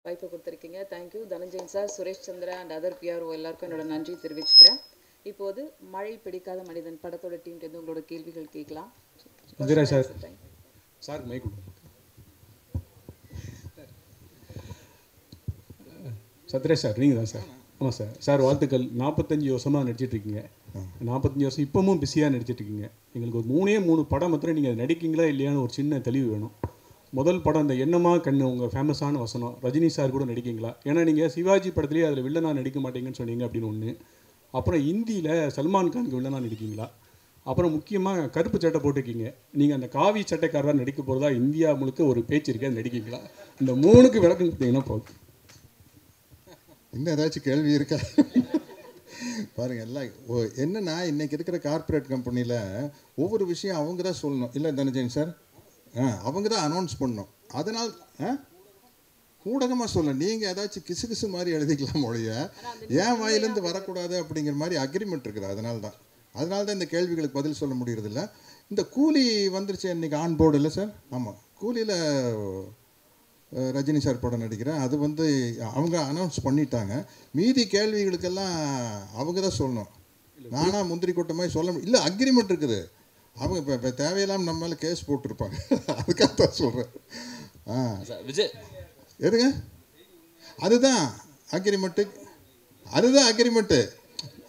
வாய்ப்பு கொடுத்துருக்கீங்க. Thank you Dhananjayan sir, Suresh Chandra and other PRO எல்லாருக்கும் என்னோட நன்றி தெரிவிச்சுக்கிறேன். இப்போது மழை பிடிக்காத மனிதன் படத்தோட டீம்லேருந்து உங்களோட கேள்விகள் கேட்கலாம். சார் சார் மைக் சத்ரேஷ் சார் நீங்கள் தான் சார். ஆமாம் சார். சார் வாழ்த்துக்கள். 45 வருஷமாக நடிச்சிட்ருக்கீங்க. 45 வருஷம் இப்போவும் பிஸியாக நடிச்சிட்ருக்கீங்க. எங்களுக்கு ஒரு 3 படம் மாத்திரம் நீங்கள் நடிக்கீங்களா இல்லையான்னு ஒரு சின்ன தெளிவு வேணும். முதல் படம் இந்த எண்ணமா கண்ணு உங்கள் ஃபேமஸான வசனம், ரஜினி சார் கூட நடிக்கீங்களா? ஏன்னா நீங்கள் சிவாஜி படத்துலேயே அதில் வில்லனாக நடிக்க மாட்டீங்கன்னு சொன்னீங்க அப்படின்னு ஒன்று. அப்புறம் ஹிந்தியில் சல்மான் கானுக்கு வில்லனாக நடிக்கீங்களா? அப்புறம் முக்கியமாக கருப்பு சட்டை போட்டிருக்கீங்க. நீங்கள் அந்த காவி சட்டைக்காரராக நடிக்க போகிறதா இந்தியா முழுக்க ஒரு பேச்சு இருக்கே, நடிக்கீங்களா? இந்த 3க்கு விளக்கம் கொடுத்தீங்கன்னா போதும். இன்னும் ஏதாச்சும் கேள்வி இருக்கா? பாருங்கள், எல்லாம் என்னென்னா இன்றைக்கி இருக்கிற கார்ப்பரேட் கம்பெனியில் ஒவ்வொரு விஷயம் அவங்க தான் சொல்லணும். இல்லை தனஞ்சயன் சார், அவங்க தான் அனௌன்ஸ் பண்ணணும். அதனால் ஊடகமாக சொல்ல நீங்கள் ஏதாச்சும் கிசு கிசு மாதிரி எழுதிக்கலாம் மொழிய, ஏன் வாயிலேருந்து வரக்கூடாது அப்படிங்கிற மாதிரி அக்ரிமெண்ட் இருக்குது. அதனால தான் இந்த கேள்விகளுக்கு பதில் சொல்ல முடியறதில்ல. இந்த கூலி வந்துருச்சு இன்றைக்கி ஆன் போர்டு இல்லை சார்? ஆமாம், கூலியில் ரஜினி சார் படம் நடிக்கிறேன். அது அவங்க அனௌன்ஸ் பண்ணிட்டாங்க. மீதி கேள்விகளுக்கெல்லாம் அவங்க தான் சொல்லணும். நானாக முந்திரி கொட்ட மாதிரி சொல்ல இல்லை, அக்ரிமெண்ட் இருக்குது. அவங்க இப்போ தேவையில்லாமல் நம்ம மேலே கேஸ் போட்டிருப்பாங்க. அதுக்காக தான் சொல்கிறேன். விஜய் எதுங்க? அதுதான் அக்ரிமெண்ட்டு.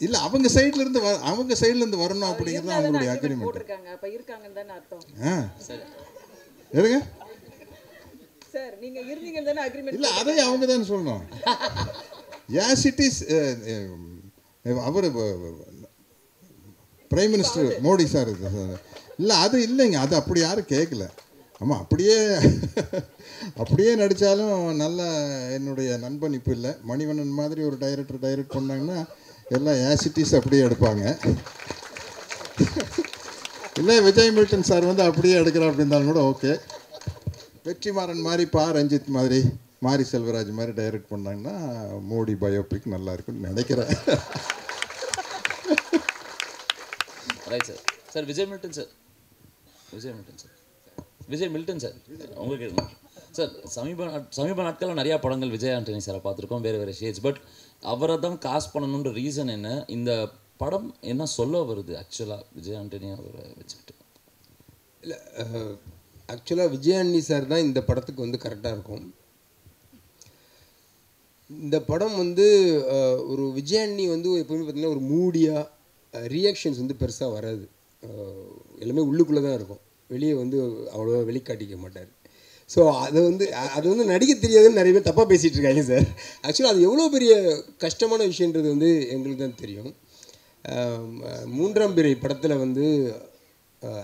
இல்லை, அவங்க சைட்லேருந்து வரணும் அப்படிங்கிறது அவங்களுடைய அக்ரிமெண்ட். எதுங்க? இல்லை, அதையும் அவங்க தான் சொல்லணும். As it is. அவர் பிரைம் மினிஸ்டர் மோடி சார் இல்லை, அது இல்லைங்க. அது அப்படி யாரும் கேட்கல. ஆமாம், அப்படியே நடித்தாலும் நல்ல என்னுடைய நண்பன் இப்போ இல்லை, மணிவண்ணன் மாதிரி ஒரு டைரக்ட் பண்ணாங்கன்னா எல்லாம் ஆசிட்டிஸ் அப்படியே எடுப்பாங்க. இல்லை, விஜய் மில்டன் சார் அப்படியே எடுக்கிறா அப்படின்னாலும் கூட ஓகே. வெற்றிமாறன் மாதிரி, ரஞ்சித் மாதிரி, மாரி செல்வராஜ் மாதிரி டைரக்ட் பண்ணாங்கன்னா மோடி பயோபிக் நல்லா இருக்குன்னு நினைக்கிறேன். Right sir. Sir Vijay Milton sir உங்களுக்கு சார் சமீப நாட்களில் நிறையா படங்கள் விஜய் ஆண்டனி சாரை பார்த்துருக்கோம், வேறு ஷேட்ஸ். பட் அவரை தான் காஸ்ட் பண்ணணுன்ற ரீசன் என்ன? இந்த படம் என்ன சொல்ல வருது ஆக்சுவலாக விஜய் ஆண்டனி அவரை வச்சுக்கிட்டு? இல்லை, ஆக்சுவலாக விஜய் ஆண்டனி சார் தான் இந்த படத்துக்கு கரெக்டாக இருக்கும். இந்த படம் ஒரு விஜய் ஆண்டனி எப்போவுமே பார்த்திங்கன்னா ஒரு மூடியாக ரியாக்ஷன்ஸ் பெருசாக வராது. எல்லாமே உள்ளுக்குள்ளே தான் இருக்கும், வெளியே அவ்வளோவா வெளிக்காட்டிக்க மாட்டார். ஸோ அது நடிக்க தெரியாதுன்னு நிறைய பேர் தப்பாக பேசிகிட்டு இருக்காங்க சார். ஆக்சுவலாக அது எவ்வளோ பெரிய கஷ்டமான விஷயன்றது எங்களுக்கு தான் தெரியும். 3ஆம் பிறை படத்தில்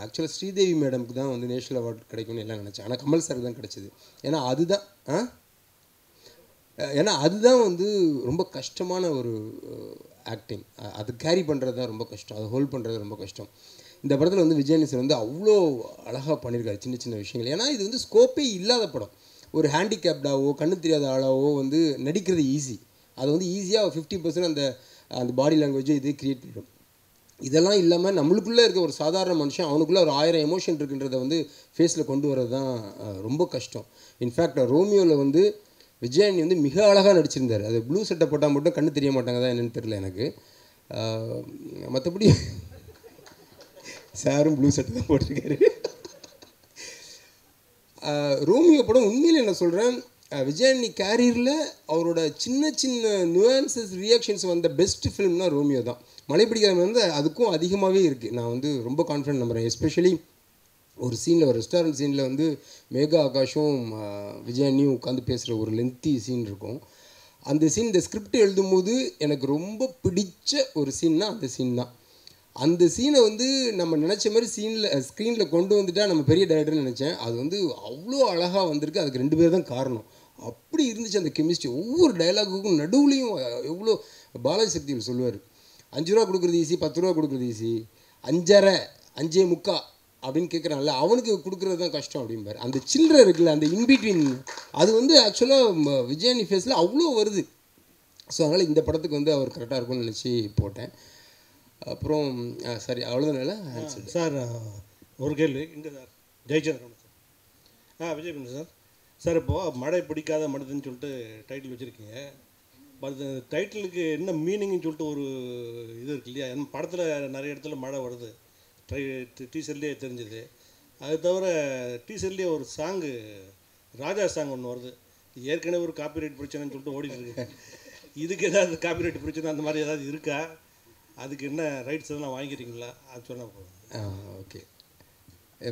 ஆக்சுவலாக ஸ்ரீதேவி மேடமுக்கு தான் நேஷ்னல் அவார்டு கிடைக்கும்னு எல்லாம் நினச்சேன். ஆனால் கமல் சாருக்கு தான் கிடச்சிது. ஏன்னா அதுதான் ரொம்ப கஷ்டமான ஒரு ஆக்டிங். அது கேரி பண்ணுறது தான் ரொம்ப கஷ்டம், அதை ஹோல்ட் பண்ணுறது ரொம்ப கஷ்டம். இந்த படத்தில் விஜய் சார் அவ்வளோ அழகாக பண்ணியிருக்காரு சின்ன சின்ன விஷயங்கள். ஏன்னா இது ஸ்கோப்பே இல்லாத படம். ஒரு ஹேண்டிகேப்டாவோ கண்ணு தெரியாத ஆளாவோ நடிக்கிறது ஈஸி. அது ஈஸியாக 50% அந்த பாடி லாங்குவேஜை இது க்ரியேட் பண்ணிடும். இதெல்லாம் இல்லாமல் நம்மளுக்குள்ளே இருக்க ஒரு சாதாரண மனுஷன் அவனுக்குள்ளே ஒரு 1000 எமோஷன் இருக்குன்றதை ஃபேஸில் கொண்டு வரது தான் ரொம்ப கஷ்டம். இன்ஃபேக்ட் ரோமியோவில் விஜயானி மிக அழகாக நடிச்சிருந்தார். அது ப்ளூ சட்டை போட்டால் மட்டும் கண்ணு தெரிய மாட்டாங்க தான் என்னென்னு தெரியல எனக்கு. மற்றபடி சாரும் ப்ளூ சட்டை தான் போட்டிருக்காரு. ரோமியோ படம் உண்மையில் என்ன சொல்கிறேன், விஜயானி கேரியரில் அவரோட சின்ன சின்ன நுவான்சஸ் ரியாக்ஷன்ஸ் வந்த பெஸ்ட் ஃபிலிம்னா ரோமியோ தான். மலைப்பிடிக்காத அதுக்கும் அதிகமாகவே இருக்குது. நான் ரொம்ப கான்ஃபிடென்ட் நம்புகிறேன். எஸ்பெஷலி ஒரு சீனில், ஒரு ரெஸ்டாரண்ட் சீனில் மேகா ஆகாஷும் விஜயானியும் உட்காந்து பேசுகிற ஒரு லென்த்தி சீன் இருக்கும். அந்த சீன் இந்த ஸ்கிரிப்ட் எழுதும்போது எனக்கு ரொம்ப பிடிச்ச ஒரு சீன்னா அந்த சீன் தான். அந்த சீனை நம்ம நினச்ச மாதிரி ஸ்க்ரீனில் கொண்டு வந்துட்டால் நம்ம பெரிய டைரக்டர்னு நினச்சேன். அது அவ்வளோ அழகாக வந்திருக்கு. அதுக்கு 2 பேர் தான் காரணம். அப்படி இருந்துச்சு அந்த கெமிஸ்ட்ரி. ஒவ்வொரு டைலாகுக்கும் நடுவுலையும் எவ்வளோ பாலாஜி சக்திகள் சொல்லுவார், 5 ரூபா கொடுக்குறது ஈஸி, 10 ரூபா கொடுக்குறது ஈஸி, 5.5 5.75 அப்படின்னு கேட்குறான்ல, அவனுக்கு கொடுக்குறது தான் கஷ்டம் அப்படிம்பார். அந்த சில்லறை இருக்குல்ல, அந்த இன்பிட்வீன், அது ஆக்சுவலாக விஜயானி ஃபேஸில் அவ்வளோ வருது. ஸோ அதனால் இந்த படத்துக்கு அவர் கரெக்டாக இருக்கும்னு நினச்சி போட்டேன். அப்புறம் சரி, அவ்வளோதான சார். ஒரு கேள்வி இங்கே sir. Jayachandran sir. Vijay sir, sir இப்போது மழை பிடிக்காத மனிதன் சொல்லிட்டு டைட்டில் வச்சுருக்கீங்க. பட் டைட்டிலுக்கு என்ன மீனிங்னு சொல்லிட்டு ஒரு இது இருக்கு இல்லையா? என் படத்தில் நிறைய இடத்துல மழை வருது, டீசர்லேயே தெரிஞ்சுது. அது தவிர டீசர்லேயே ஒரு சாங்கு, ராஜா சாங் ஒன்று வருது. ஏற்கனவே ஒரு காப்பிரைட் பிரச்சனைன்னு சொல்லிட்டு ஓடிட்டு இருக்கு. இதுக்கு ஏதாவது காப்பிரைட் பிரச்சனை அந்த மாதிரி ஏதாவது இருக்கா? அதுக்கு என்ன ரைட்ஸ் எல்லாம் வாங்கிக்கிறீங்களா? அது சொன்னால் போதும். ஓகே.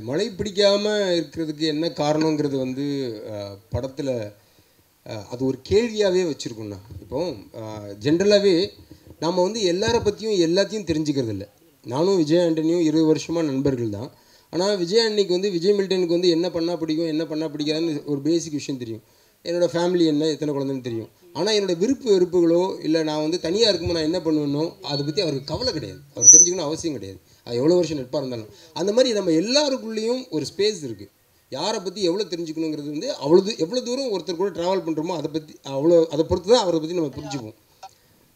மழை பிடிக்காமல் இருக்கிறதுக்கு என்ன காரணங்கிறது வந்து படத்தில் அது ஒரு கேள்வியாகவே வச்சுருக்கோண்ணா. இப்போ ஜென்ரலாகவே நம்ம வந்து எல்லாரை பற்றியும் எல்லாத்தையும் தெரிஞ்சுக்கிறது இல்லை. நானும் விஜய் ஆண்டனியும் 20 வருஷமாக நண்பர்கள் தான். ஆனால் விஜய் ஆண்டனிக்கு வந்து விஜய் மில்டனுக்கு வந்து என்ன பண்ணால் பிடிக்கும், என்ன பண்ணால் பிடிக்காதுன்னு ஒரு பேசிக் விஷயம் தெரியும். என்னோடய ஃபேமிலி என்ன, எத்தனை குழந்தைன்னு தெரியும். ஆனால் என்னோடய விருப்பு வெறுப்புகளோ இல்லை நான் வந்து தனியாக இருக்கும்போது நான் என்ன பண்ணுவேனோ அதை பற்றி அவருக்கு கவலை கிடையாது. அவர் தெரிஞ்சுக்கணும் அவசியம் கிடையாது. அது எவ்வளோ வருஷம் நட்பாக இருந்தாலும். அந்த மாதிரி நம்ம எல்லாருக்குள்ளேயும் ஒரு ஸ்பேஸ் இருக்குது. யாரை பற்றி எவ்வளோ தெரிஞ்சுக்கணுங்கிறது வந்து எவ்வளோ தூரம் ஒருத்தர் கூட ட்ராவல் பண்ணுறோமோ அதை பொறுத்து தான் அவரை பற்றி நம்ம புரிஞ்சுப்போம்.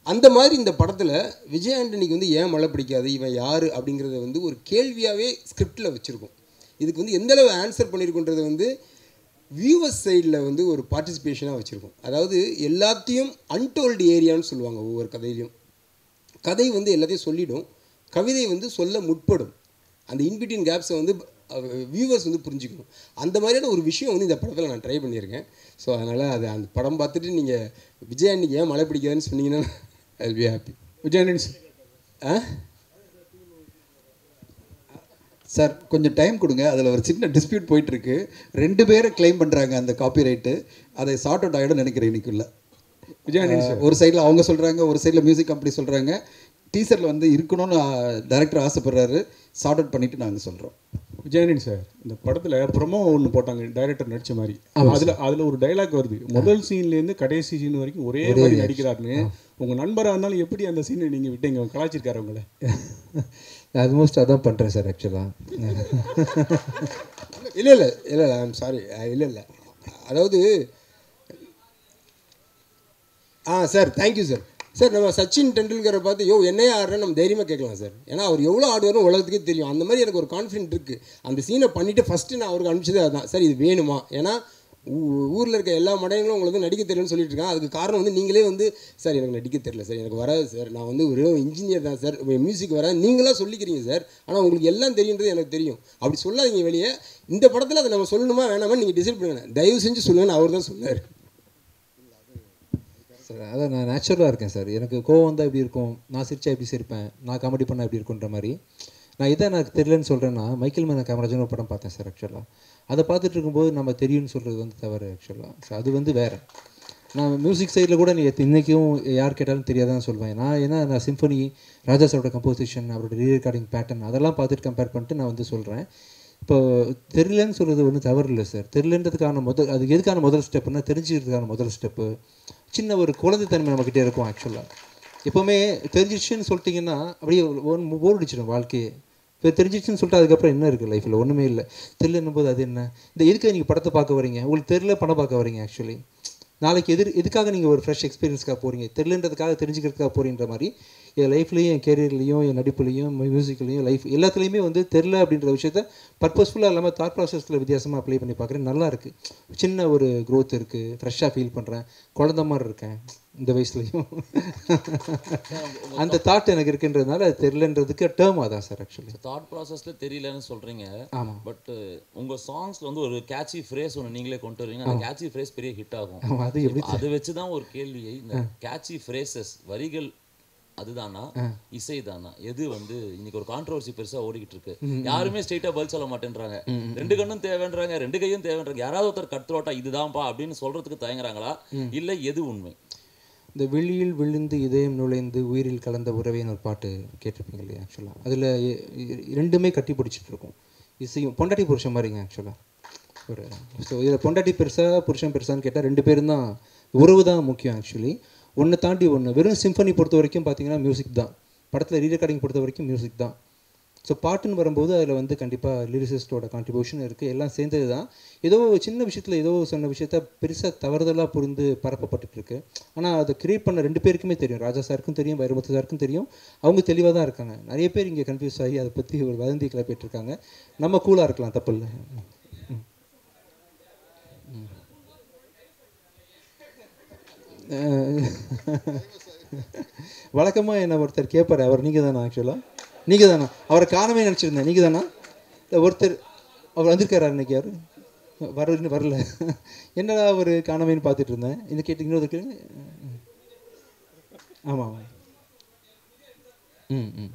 அந்த மாதிரி இந்த படத்தில் விஜய் ஆண்டனிக்கு வந்து ஏன் மழை பிடிக்காது, இவன் யார் அப்படிங்கிறத வந்து ஒரு கேள்வியாகவே ஸ்கிரிப்டில் வச்சுருக்கோம். இதுக்கு வந்து எந்தளவு ஆன்சர் பண்ணியிருக்கோன்றது வந்து வியூவர்ஸ் சைடில் வந்து ஒரு பார்ட்டிசிபேஷனாக வச்சுருக்கோம். அதாவது எல்லாத்தையும் அன்டோல்டு ஏரியான்னு சொல்லுவாங்க. ஒவ்வொரு கதையிலையும் கதை வந்து எல்லாத்தையும் சொல்லிடும், கவிதை வந்து சொல்ல முற்படும். அந்த இன்பிட்வீன் கேப்ஸை வந்து வியூவர்ஸ் வந்து புரிஞ்சுக்கணும். அந்த மாதிரியான ஒரு விஷயம் வந்து இந்த படத்தில் நான் ட்ரை பண்ணியிருக்கேன். ஸோ அதனால் அது அந்த படம் பார்த்துட்டு நீங்கள் விஜய் ஆண்டனிக்கு ஏன் மழை பிடிக்காதுன்னு சொன்னீங்கன்னா I will be happy. Vijay Antony sir கொஞ்சம் டைம் கொடுங்க. அதில் ஒரு சின்ன டிஸ்பியூட் போயிட்டுருக்கு. 2 பேரை கிளைம் பண்ணுறாங்க அந்த காப்பிரைட்டு. அதை சார்ட் அவுட் ஆகிடும் நினைக்கிறேன் இன்னைக்குள்ள. விஜய் ஆண்டனி சார் ஒரு சைடில் அவங்க சொல்கிறாங்க, ஒரு சைடில் மியூசிக் கம்பெனி சொல்கிறாங்க. டீசரில் வந்து இருக்கணும்னு டைரக்டர் ஆசைப்படுறாரு. சார்ட் அவுட் பண்ணிவிட்டு நாங்கள் சொல்கிறோம். விஜய் ஆண்டனி சார் இந்த படத்தில் ப்ரொமோ ஒன்று போட்டாங்க, டைரக்டர் நடித்த மாதிரி. அதில் ஒரு டைலாக் வருது, முதல் சீன்லேருந்து கடைசி சீன் வரைக்கும் ஒரே மாதிரி நடிக்கிறாருன்னு. உங்கள் நண்பராக இருந்தாலும் எப்படி அந்த சீனை நீங்கள் விட்டீங்க? கலாச்சிருக்காரு உங்களை? ஆல்மோஸ்ட் அதான் பண்ணுறேன் சார் ஆக்சுவலாக. இல்லை ஐ எம் சாரி. இல்லை அதாவது சார் தேங்க்யூ சார். சார் நம்ம சச்சின் டெண்டுல்கரை பார்த்து என்னையே ஆடுறேன்னு நம்ம தைரியமாக கேட்கலாம் சார். ஏன்னா அவர் எவ்வளோ ஆடுவாரும் உலகத்துக்கே தெரியும். அந்த மாதிரி எனக்கு ஒரு கான்ஃபிடென்ட் இருக்குது. அந்த சீனை பண்ணிவிட்டு ஃபஸ்ட்டு நான் அவருக்கு அனுப்பிச்சதே அதுதான். சார் இது வேணுமா? ஏன்னா ஊரில் இருக்க எல்லா மடையங்களும் உங்களுக்கு வந்து நடிக்க தெரியலன்னு சொல்லிட்டு இருக்காங்க. அதுக்கு காரணம் வந்து நீங்களே வந்து சார் எனக்கு நடிக்க தெரியல சார், எனக்கு வராது சார், நான் வந்து ஒரு இன்ஜினியர் தான் சார், மியூசிக் வராது நீங்களாக சொல்லிக்கிறீங்க சார், ஆனால் உங்களுக்கு எல்லாம் தெரியுன்றது எனக்கு தெரியும். அப்படி சொல்லாதீங்க வெளியே. இந்த படத்தில் அதை நம்ம சொல்லணுமா வேணாமா நீங்கள் டிசைட் பண்ணுங்க. தயவு செஞ்சு சொல்லுங்கன்னு அவர் தான் சொன்னார் சார். அதான் நான் நேச்சுரலாக இருக்கேன் சார். எனக்கு கோவம் வந்தால் எப்படி இருக்கும், நான் சிரிச்சா எப்படி சிரிப்பேன், நான் காமெடி பண்ணால் எப்படி இருக்குன்ற மாதிரி. நான் இதை எனக்கு தெரியலன்னு சொல்கிறேன்னா மைக்கேல் மேன காமராஜன் ஒரு படம் பார்த்தேன் சார். ஆக்சுவலாக அதை பார்த்துட்டு இருக்கும்போது நம்ம தெரியும்னு சொல்கிறது வந்து தவறு ஆக்சுவலாக. ஸோ அது வந்து வேறு. நான் மியூசிக் சைடில் கூட நீ இன்றைக்கும் யார் கேட்டாலும் தெரியாதான் சொல்வேன். நான் சிம்பனி, ராஜா சாரோட கம்போசிஷன், அவரோட ரீரெக்கார்டிங் பேட்டர்ன் அதெல்லாம் பார்த்துட்டு கம்பேர் பண்ணிட்டு நான் வந்து சொல்கிறேன். இப்போ தெரியலன்னு சொல்கிறது ஒன்றும் தவறு இல்லை சார். தெரியலன்றதுக்கான அது எதுக்கான முதல் ஸ்டெப்புன்னா தெரிஞ்சுக்கிறதுக்கான முதல் ஸ்டெப்பு சின்ன ஒரு குழந்தைத்தன்மை நம்மக்கிட்டே இருக்கும். ஆக்சுவலாக எப்போவுமே தெரிஞ்சிச்சுன்னு சொல்லிட்டிங்கன்னா அப்படியே போர் அடிச்சிடும் வாழ்க்கையே. இப்போ தெரிஞ்சிச்சுன்னு சொல்லிட்டு அதுக்கப்புறம் என்ன இருக்குது லைஃப்பில்? ஒன்றுமே இல்லை. தெரியலன்னும் போது அது என்ன, இந்த எதுக்கு நீங்கள் படத்தை பார்க்க வரீங்க? உங்களுக்கு தெரியல படம் பார்க்க வரீங்க. ஆக்சுவலி நாளைக்கு எதுக்காக நீங்கள் ஒரு ஃப்ரெஷ் எக்ஸ்பீரியன்ஸ்க்காக போகிறீங்க? தெரியலன்றதுக்காக தெரிஞ்சுக்கிறதுக்காக போகிறீன்ற மாதிரி என் லைஃப்லேயும், என் கேரியர்லேயும், என் நடிப்புலையும், மியூசிக்லேயும், லைஃப் எல்லாத்துலேயுமே வந்து தெரில அப்படின்ற விஷயத்த பர்பஸ்ஃபுல்லாக இல்லாமல் தாட் ப்ராசஸில் வித்தியாசமாக அப்ளை பண்ணி பார்க்குறேன். நல்லா இருக்குது. சின்ன ஒரு க்ரோத் இருக்குது. ஃப்ரெஷ்ஷாக ஃபீல் பண்ணுறேன். குழந்த மாதிரி இருக்கேன் இந்த வயசுலையும். அந்த தாட் எனக்கு இருக்குன்றதுனால அது தெரியலன்றதுக்கு டேர்ம் அதான் சார். ஆக்சுவலி தாட் ப்ராசஸில் தெரியலன்னு சொல்கிறீங்க. ஆமாம். பட் உங்கள் சாங்ஸில் வந்து ஒரு கேட்சி ஃப்ரேஸ் ஒன்று நீங்களே கொண்டு வருவீங்க. அந்த கேட்சி ஃப்ரேஸ் பெரிய ஹிட் ஆகும். அது எப்படி அதை வச்சு தான் ஒரு கேள்வியை, இந்த கேட்சி ஃப்ரேசஸ் வரிகள் அதுதானா இசை தானா, எது வந்து இன்னைக்கு ஒரு கான்ட்ரோவர்சி பெருசா ஓடிக்கிட்டு இருக்கு. யாருமே ஸ்ட்ரெயிட்டா பதில் சொல்ல மாட்டேன்றாங்க. 2 கண்ணும் தேவைன்றாங்க, 2 கையும் தேவைன்றாங்க. யாராவது ஒருத்தர் கட்ரோட்டா இதுதான்ப்பா அப்படின்னு சொல்றதுக்கு தயங்குறாங்களா, இல்லை எது உண்மை? இந்த வெளியில் விழுந்து இதயம் நுழைந்து உயிரில் கலந்த உறவேன்னு ஒரு பாட்டு கேட்டிருப்பீங்க இல்லையா? ஆக்சுவலாக அதில் 2மே கட்டி பிடிச்சிட்டு இருக்கும். இசையும் பொண்டாட்டி புருஷன் மாதிரிங்க ஆக்சுவலாக. ஒரு ஸோ இதில் பொண்டாட்டி பெருசா புருஷன் பெருசான்னு கேட்டால் 2 பேரும் தான், உறவு தான் முக்கியம். ஆக்சுவலி ஒன்று தாண்டி ஒன்று. வெறும் சிம்பனி பொறுத்த வரைக்கும் பார்த்தீங்கன்னா மியூசிக் தான். படத்தில் ரீரெக்கார்டிங் பொறுத்த வரைக்கும் மியூசிக் தான். ஸோ பாட்டுன்னு வரும்போது அதில் வந்து கண்டிப்பாக லிரிசிஸ்டோட கான்ட்ரிபியூஷன் இருக்குது. எல்லாம் சேர்ந்தது தான். ஏதோ சின்ன விஷயத்தில் ஏதோ சொன்ன விஷயத்த பெருசாக தவறுதலாக புரிந்து பரப்பப்பட்டுருக்கு. ஆனால் அதை கிரியேட் பண்ண 2 பேருக்குமே தெரியும். ராஜா சாருக்கும் தெரியும், வைரமுத்து சாருக்கும் தெரியும். அவங்க தெளிவாக தான் இருக்காங்க. நிறைய பேர் இங்கே கன்ஃபியூஸ் ஆகி அதை பற்றி ஒரு வதந்தி கிளப்பிட்டுருக்காங்க. நம்ம கூலாக இருக்கலாம், தப்பு இல்லை. வழக்கமாக என்ன ஒருத்தர் கேட்பார், அவர் நீங்கள் தானா? ஆக்சுவலாக நீங்கள் தானா? அவரை காணவே நினச்சிருந்தேன். நீங்கள் தானா? இல்லை ஒருத்தர் அவர் வந்திருக்காரா இன்னைக்கு? யார் வரல? என்னடா அவர் காணவேன்னு பார்த்துட்டு இருந்தேன். இந்த கேட்டு இன்னொரு கேளுங்க. ஆமாம் ஆமாம். ம் ம்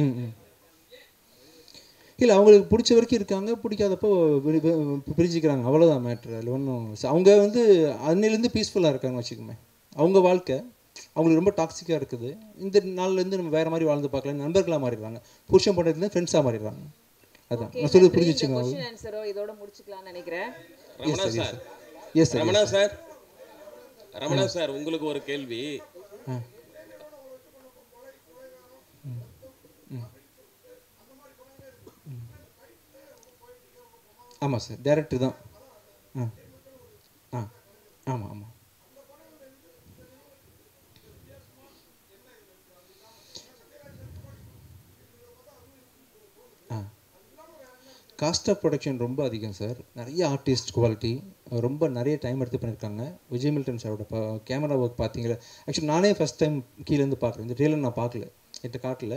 ம் ம் இல்லை, அவங்களுக்கு பிடிச்ச வரைக்கும் இருக்காங்க, பிடிக்காதப்போ பிரிஞ்சுக்கிறாங்க, அவ்வளோதான் மேட்ரு. அதில் ஒன்றும் அவங்க வந்து அன்னிலேருந்து பீஸ்ஃபுல்லாக இருக்காங்க வச்சுக்கோமே. அவங்க வாழ்க்கை அவங்களுக்கு ரொம்ப டாக்ஸிக்காக இருக்குது. இந்த நாள்லேருந்து நம்ம வேறு மாதிரி வாழ்ந்து பார்க்கலாம், நண்பர்களாக மாறிடுறாங்க, புருஷன் பண்ணுறதுலேருந்து ஃப்ரெண்ட்ஸாக மாறிடுறாங்க. அதான் நான் சொல்லி புரிஞ்சிச்சுங்க. இதோட முடிச்சுக்கலாம்னு நினைக்கிறேன். ரமணா சார் உங்களுக்கு ஒரு கேள்வி. ஆமாம் சார், டேரக்டர் தான். ஆமாம் ஆமாம். காஸ்ட் ஆஃப் ப்ரொடக்ஷன் ரொம்ப அதிகம் சார். நிறைய ஆர்டிஸ்ட் குவாலிட்டி, ரொம்ப நிறைய டைம் எடுத்து பண்ணியிருக்காங்க. விஜய் மில்டன் சாரோட கேமரா ஒர்க் பார்த்தீங்களா? ஆக்சுவலி நானே ஃபஸ்ட் டைம் கீழேருந்து பார்க்குறேன். இந்த ட்ரெயிலர் நான் பார்க்கல, என்கிட்ட காட்டல.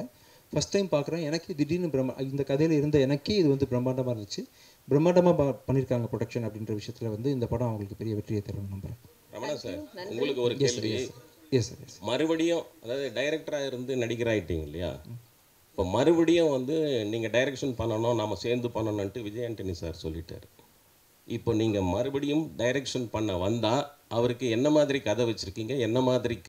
ஃபஸ்ட் டைம் பார்க்குறேன். எனக்கு திடீர்னு இந்த கதையில் இருந்த எனக்கே இது வந்து பிரம்மாண்டமாக இருந்துச்சு. பிரம்மாண்டமாக பண்ணியிருக்காங்க ப்ரொடக்ஷன் அப்படின்ற விஷயத்தில் வந்து இந்த படம் அவங்களுக்கு பெரிய வெற்றியை தரும்னு நம்புகிறேன். ரமணா சார் உங்களுக்கு ஒரு கேள்வி. Yes sir. மறுபடியும் அதாவது டைரக்டராக இருந்து நடிகர் ஆகிட்டீங்க இல்லையா? இப்போ மறுபடியும் வந்து நீங்கள் டைரக்ஷன் பண்ணணும், நாம் சேர்ந்து பண்ணணுன்ட்டு விஜய் ஆண்டனி சார் சொல்லிட்டார். இப்போ நீங்கள் மறுபடியும் டைரக்ஷன் பண்ண வந்தால் அவருக்கு என்ன மாதிரி கதை வச்சுருக்கீங்க, என்ன மாதிரி